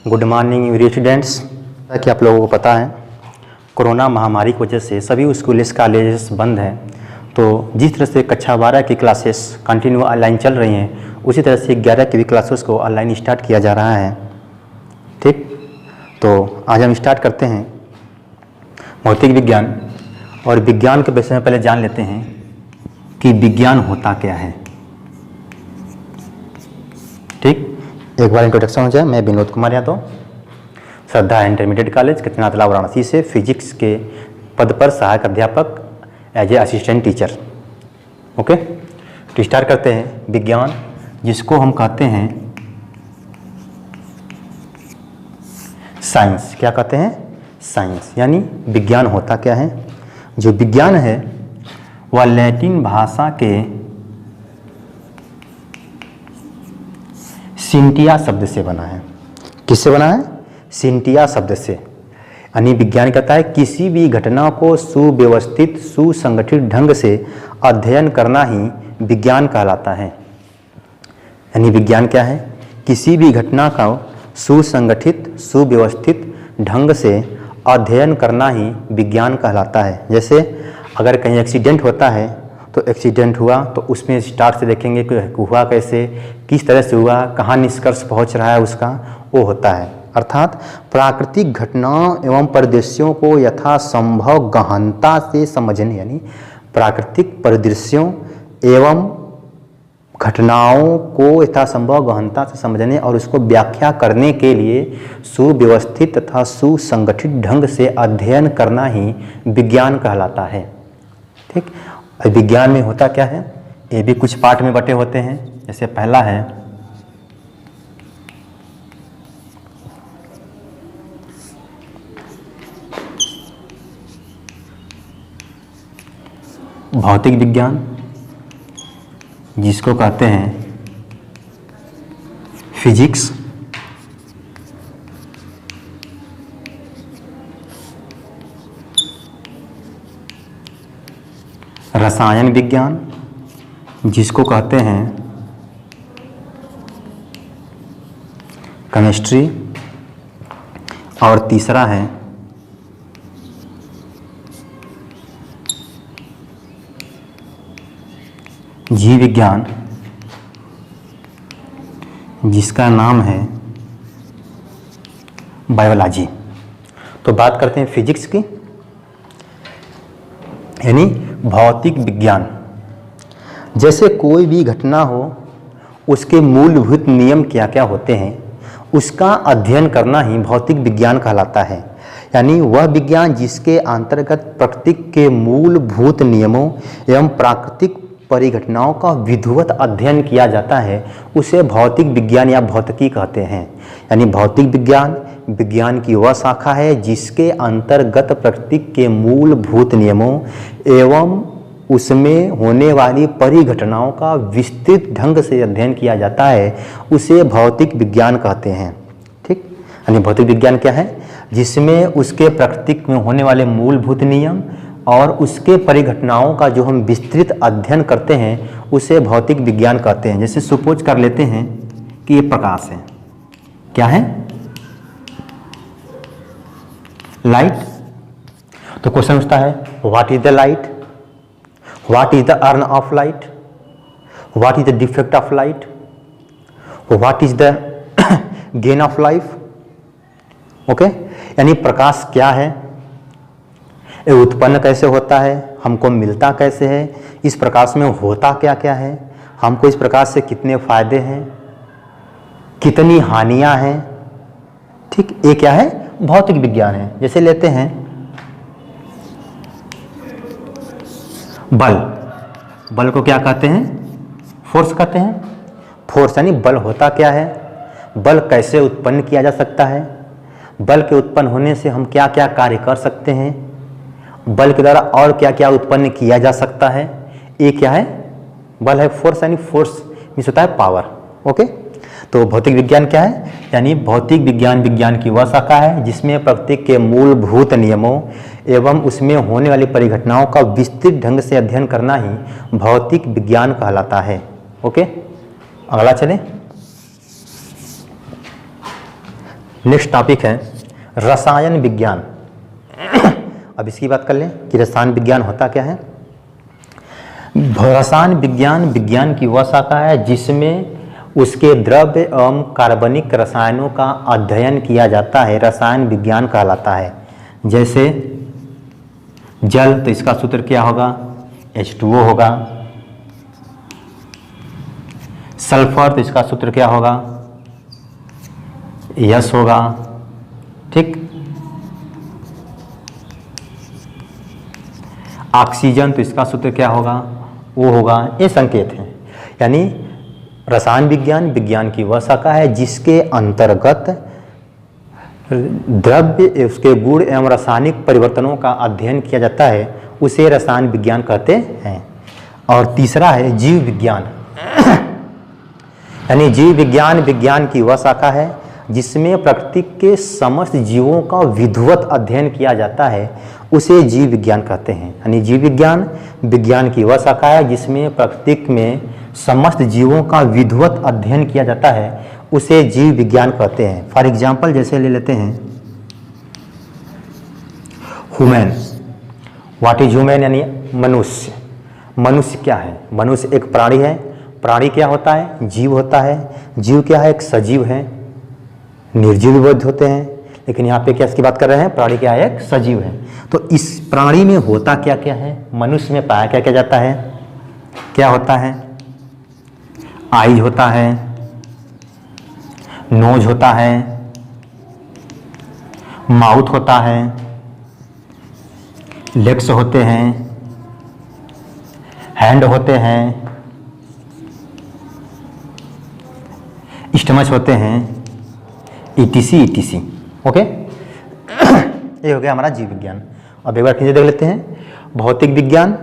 Good morning students. कि आप लोगों को पता है कोरोना महामारी की वजह से सभी स्कूल्स कॉलेजेस बंद हैं। तो जिस तरह से कक्षा 12 की क्लासेस कंटिन्यू ऑनलाइन चल रही हैं, उसी तरह से 11 की भी क्लासेस को ऑनलाइन स्टार्ट किया जा रहा है। ठीक, तो आज हम स्टार्ट करते हैं भौतिक विज्ञान। और विज्ञान के विषय में पहले जान लेते हैं कि विज्ञान होता क्या है। ठीक, एक बार इंट्रोडक्शन हो जाए। मैं विनोद कुमार यादव, श्रद्धा इंटरमीडिएट कॉलेज कितनातला वाराणसी से फिजिक्स के पद पर सहायक अध्यापक as a assistant teacher. Okay, तो स्टार्ट करते हैं। विज्ञान जिसको हम कहते हैं साइंस, क्या कहते हैं? साइंस। यानी विज्ञान होता क्या है? जो विज्ञान है वह लैटिन भाषा के सिंटिया शब्द से बना है। किससे बना है? सिंटिया शब्द से। यानी विज्ञान कहता है किसी भी घटना को सुव्यवस्थित सुसंगठित ढंग से अध्ययन करना ही विज्ञान कहलाता है। यानी विज्ञान क्या है? किसी भी घटना का सुसंगठित सुव्यवस्थित ढंग से अध्ययन करना ही विज्ञान कहलाता है। जैसे अगर कहीं एक्सीडेंट होता है तो एक्सीडेंट हुआ तो उसमें स्टार्ट से देखेंगे कि हुआ कैसे, किस तरह से हुआ, कहाँ निष्कर्ष पहुंच रहा है उसका, वो होता है। अर्थात प्राकृतिक घटनाओं एवं परिदृश्यों को यथासंभव गहनता से समझने, यानी प्राकृतिक परिदृश्यों एवं घटनाओं को यथासंभव गहनता से समझने और उसको व्याख्या करने के लिए सुव्यवस्थित तथा सुसंगठित ढंग से अध्ययन करना ही विज्ञान कहलाता है। ठीक, विज्ञान में होता क्या है? ये भी कुछ पार्ट में बटे होते हैं। जैसे पहला है भौतिक विज्ञान, जिसको कहते हैं फिजिक्स। रसायन विज्ञान, जिसको कहते हैं केमिस्ट्री। और तीसरा है जीव विज्ञान, जिसका नाम है बायोलॉजी। तो बात करते हैं फिजिक्स की, यानी भौतिक विज्ञान। जैसे कोई भी घटना हो, उसके मूलभूत नियम क्या क्या होते हैं, उसका अध्ययन करना ही भौतिक विज्ञान कहलाता है। यानी वह विज्ञान जिसके अंतर्गत प्रकृति के मूलभूत नियमों एवं प्राकृतिक परिघटनाओं का विधिवत अध्ययन किया जाता है, उसे भौतिक विज्ञान या भौतिकी कहते हैं। यानी भौतिक विज्ञान विज्ञान की वह शाखा है जिसके अंतर्गत प्रकृति के मूलभूत नियमों एवं उसमें होने वाली परिघटनाओं का विस्तृत ढंग से अध्ययन किया जाता है, उसे भौतिक विज्ञान कहते हैं। ठीक, यानी भौतिक विज्ञान क्या है? जिसमें उसके प्रकृति में होने वाले मूलभूत नियम और उसके परिघटनाओं का जो हम विस्तृत अध्ययन करते हैं, उसे भौतिक विज्ञान कहते हैं। जैसे सपोज कर लेते हैं कि ये प्रकाश है, क्या है? लाइट। तो क्वेश्चन उठता है, what is the light, what is the earn of light, what is the defect of light, what is the gain of life. Okay, यानी प्रकाश क्या है, ये उत्पन्न कैसे होता है, हमको मिलता कैसे है, इस प्रकाश में होता क्या क्या है, हमको इस प्रकाश से कितने फायदे हैं, कितनी हानियां हैं। ठीक, ये क्या है? भौतिक विज्ञान है। जैसे लेते हैं बल। बल को क्या कहते हैं? फोर्स कहते हैं। फोर्स यानी बल होता क्या है, बल कैसे उत्पन्न किया जा सकता है, बल के उत्पन्न होने से हम क्या क्या कार्य कर सकते हैं, बल के द्वारा और क्या क्या उत्पन्न किया जा सकता है। ये क्या है? बल है। फोर्स यानी फोर्स मीन्स होता है पावर। ओके, तो भौतिक विज्ञान क्या है? यानी भौतिक विज्ञान विज्ञान की वह शाखा है जिसमें प्रकृति के मूलभूत नियमों एवं उसमें होने वाली परिघटनाओं का विस्तृत ढंग से अध्ययन करना ही भौतिक विज्ञान कहलाता है। ओके, अगला चले। नेक्स्ट टॉपिक है रसायन विज्ञान। अब इसकी बात कर लें कि रसायन विज्ञान होता क्या है। रसायन विज्ञान विज्ञान की वह शाखा है जिसमें उसके द्रव्य एवं कार्बनिक रसायनों का अध्ययन किया जाता है, रसायन विज्ञान कहलाता है। जैसे जल, तो इसका सूत्र क्या होगा, H2O होगा। सल्फर, तो इसका सूत्र क्या होगा, यस होगा। ठीक। ऑक्सीजन, तो इसका सूत्र क्या होगा, वो होगा। ये संकेत हैं। यानी रसायन विज्ञान विज्ञान की वह शाखा है जिसके अंतर्गत द्रव्य, उसके गुण एवं रासायनिक परिवर्तनों का अध्ययन किया जाता है, उसे रसायन विज्ञान कहते हैं। और तीसरा है जीव विज्ञान। यानी जीव विज्ञान विज्ञान की वह शाखा है जिसमें प्रकृति के समस्त जीवों का विधिवत अध्ययन किया जाता है, उसे जीव विज्ञान कहते हैं। यानी जीव विज्ञान विज्ञान की वह शाखा है जिसमें प्रकृति में समस्त जीवों का विधिवत अध्ययन किया जाता है, उसे जीव विज्ञान कहते हैं। फॉर एग्जाम्पल जैसे ले लेते हैं ह्यूमन। व्हाट इज ह्यूमन, यानी मनुष्य। मनुष्य क्या है, मनुष्य एक प्राणी है। प्राणी क्या होता है, जीव होता है। जीव क्या है, एक सजीव है। निर्जीव भी बहुत होते हैं, लेकिन यहाँ पे क्या इसकी बात कर रहे हैं, प्राणी क्या है, एक सजीव है। तो इस प्राणी में होता क्या क्या है, मनुष्य में पाया क्या क्या जाता है, क्या होता है, आईज होता है, नोज होता है, माउथ होता है, लेग्स होते हैं, हैंड होते हैं, स्टमच होते हैं, ETC ETC। ओके, ये हो गया हमारा जीव विज्ञान। अब एक बार फिर देख लेते हैं भौतिक विज्ञान,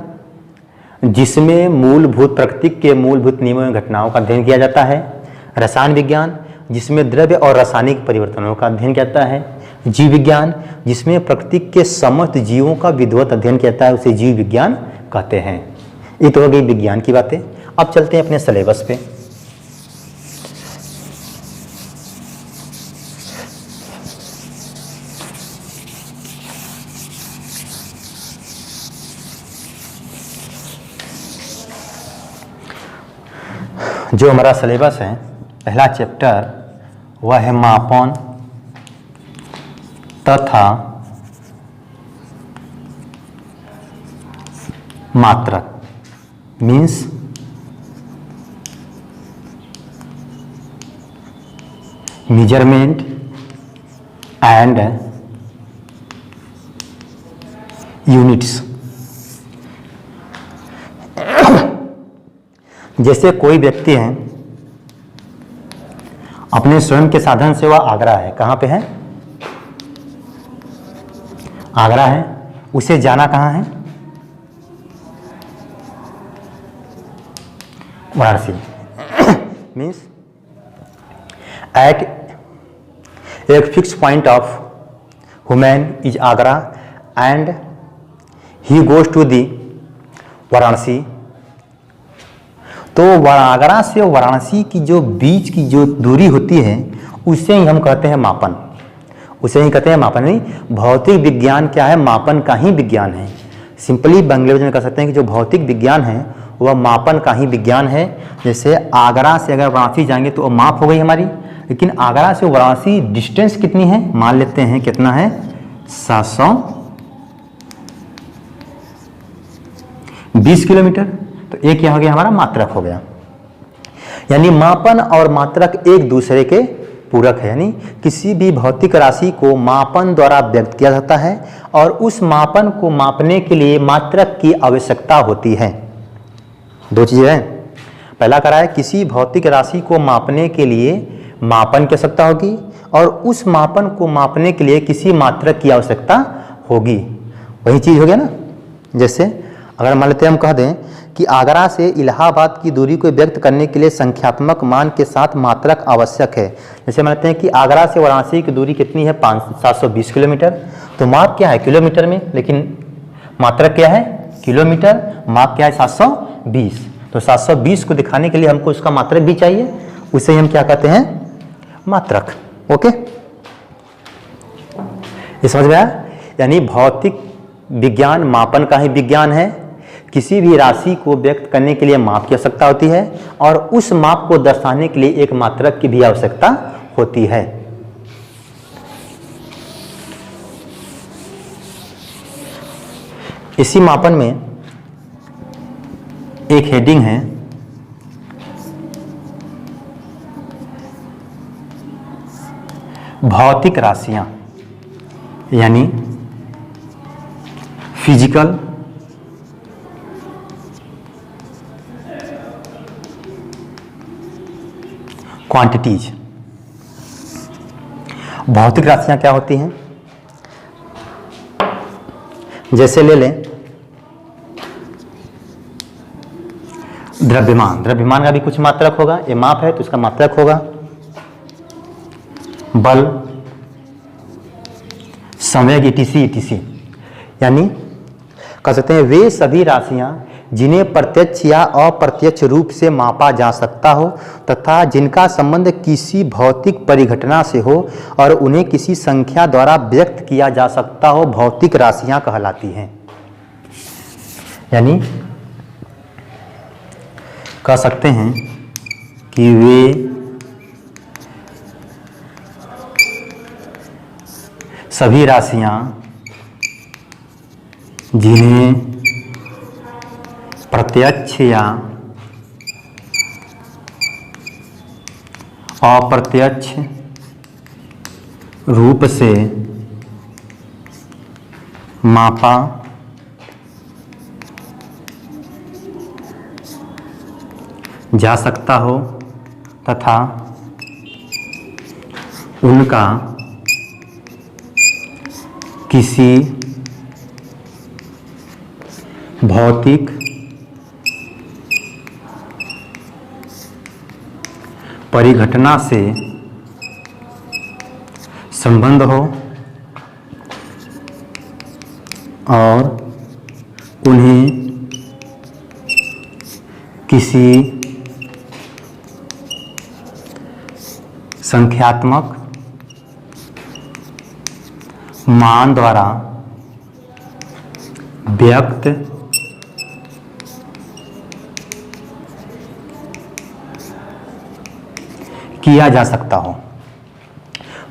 जिसमें मूलभूत प्रकृति के मूलभूत नियमों एवं घटनाओं का अध्ययन किया जाता है। रसायन विज्ञान, जिसमें द्रव्य और रासायनिक परिवर्तनों का अध्ययन किया जाता है। जीव विज्ञान, जिसमें प्रकृति के समस्त जीवों का विधिवत अध्ययन किया जाता है, उसे जीव विज्ञान कहते हैं। ये तो हो गई विज्ञान की बातें। अब चलते हैं अपने सिलेबस पे। जो हमारा सिलेबस है, पहला चैप्टर वह है मापन तथा मात्रक, मीन्स मेजरमेंट एंड यूनिट्स। जैसे कोई व्यक्ति है, अपने स्वयं के साधन से वह आगरा है। कहाँ पे है, आगरा है। उसे जाना कहाँ है, वाराणसी। मीन्स एट एक fix point of human is Agra and he goes to the Varanasi. तो आगरा से वाराणसी की जो बीच की जो दूरी होती है, उसे ही हम कहते हैं मापन। उसे ही कहते हैं मापन। नहीं, भौतिक विज्ञान क्या है, मापन का ही विज्ञान है। सिंपली बंगलेदेश में कह सकते हैं कि जो भौतिक विज्ञान है वह मापन का ही विज्ञान है। जैसे आगरा से अगर वाराणसी जाएंगे तो माप हो गई हमारी, लेकिन आगरा से वाराणसी डिस्टेंस कितनी है, मान लेते हैं कितना है, 720 किलोमीटर। तो एक क्या हो गया, हमारा मात्रक हो गया। यानी मापन और मात्रक एक दूसरे के पूरक है। यानी किसी भी भौतिक राशि को मापन द्वारा व्यक्त किया जाता है और उस मापन को मापने के लिए मात्रक की आवश्यकता होती है। दो चीजें हैं। पहला करा है, किसी भौतिक राशि को मापने के लिए मापन की आवश्यकता होगी और उस मापन को मापने के लिए किसी मात्रक की आवश्यकता होगी। वही चीज हो गया ना। जैसे अगर मान लेते हैं, हम कह दें कि आगरा से इलाहाबाद की दूरी को व्यक्त करने के लिए संख्यात्मक मान के साथ मात्रक आवश्यक है। जैसे मान लेते हैं कि आगरा से वाराणसी की दूरी कितनी है, 720 किलोमीटर। तो माप क्या है, किलोमीटर में, लेकिन मात्रक क्या है, किलोमीटर। माप क्या है, 720। तो 720 को दिखाने के लिए हमको उसका मात्रक भी चाहिए, उसे हम क्या कहते हैं, मात्रक। ओके, ये समझ में आया? यानी भौतिक विज्ञान मापन का ही विज्ञान है। किसी भी राशि को व्यक्त करने के लिए माप की आवश्यकता होती है और उस माप को दर्शाने के लिए एक मात्रक की भी आवश्यकता होती है। इसी मापन में एक हेडिंग है भौतिक राशियां, यानी फिजिकल क्वांटिटीज। भौतिक राशियां क्या होती हैं? जैसे ले लें द्रव्यमान। द्रव्यमान का भी कुछ मात्रक होगा, ये माप है तो इसका मात्रक होगा। बल, संवेग, etc। यानी कह सकते हैं वे सभी राशियां जिन्हें प्रत्यक्ष या अप्रत्यक्ष रूप से मापा जा सकता हो तथा जिनका संबंध किसी भौतिक परिघटना से हो और उन्हें किसी संख्या द्वारा व्यक्त किया जा सकता हो, भौतिक राशियां कहलाती हैं। यानी कह सकते हैं कि वे सभी राशियां जिन्हें प्रत्यक्ष या अप्रत्यक्ष रूप से मापा जा सकता हो तथा उनका किसी भौतिक परिघटना से संबंध हो और उन्हें किसी संख्यात्मक मान द्वारा व्यक्त किया जा सकता हो,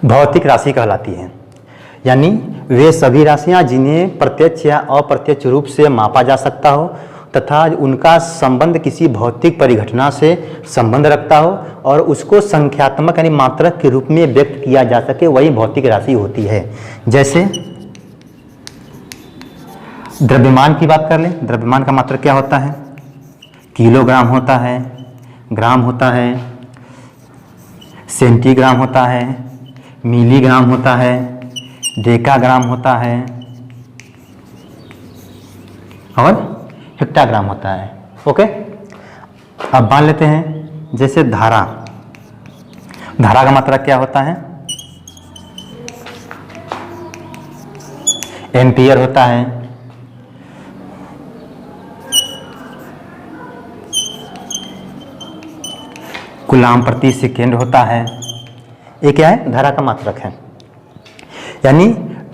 भौतिक राशि कहलाती है। यानी वे सभी राशियां जिन्हें प्रत्यक्ष या अप्रत्यक्ष रूप से मापा जा सकता हो तथा उनका संबंध किसी भौतिक परिघटना से संबंध रखता हो और उसको संख्यात्मक यानी मात्रक के रूप में व्यक्त किया जा सके, वही भौतिक राशि होती है। जैसे द्रव्यमान की बात कर लें। द्रव्यमान का मात्रक क्या होता है? किलोग्राम होता है, ग्राम होता है, सेंटीग्राम होता है, मिलीग्राम होता है, डेकाग्राम होता है और हेक्टाग्राम होता है। ओके, अब मान लेते हैं जैसे धारा। धारा का मात्रक क्या होता है? एम्पियर होता है, कूलाम प्रति सेकेंड होता है। ये क्या है? धारा का मात्रक है। यानी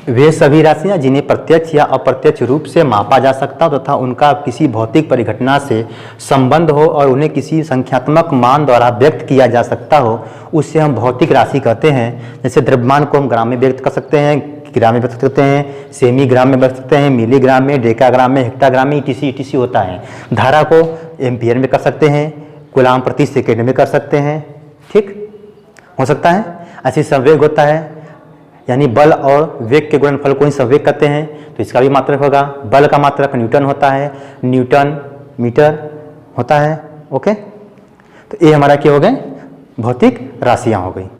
वे सभी राशियां जिन्हें प्रत्यक्ष या अप्रत्यक्ष रूप से मापा जा सकता हो तथा उनका किसी भौतिक परिघटना से संबंध हो और उन्हें किसी संख्यात्मक मान द्वारा व्यक्त किया जा सकता हो, उससे हम भौतिक राशि कहते हैं। जैसे द्रव्यमान को हम ग्राम में व्यक्त कर सकते हैं, ग्राम में व्यक्त करते हैं, सेमी ग्राम में व्यक्त करते हैं, मिलीग्राम में, डेकाग्राम में, हेक्टाग्राम में, etc होता है। धारा को एम्पियर में कर सकते हैं, कूलाम प्रति सेकेंड में कर सकते हैं। ठीक हो सकता है। ऐसे संवेग होता है, यानी बल और वेग के गुणनफल को ही संवेग कहते हैं, तो इसका भी मात्रक होगा। बल का मात्रक न्यूटन होता है, न्यूटन मीटर होता है। ओके, तो ये हमारा क्या हो गए? भौतिक राशियां हो गई।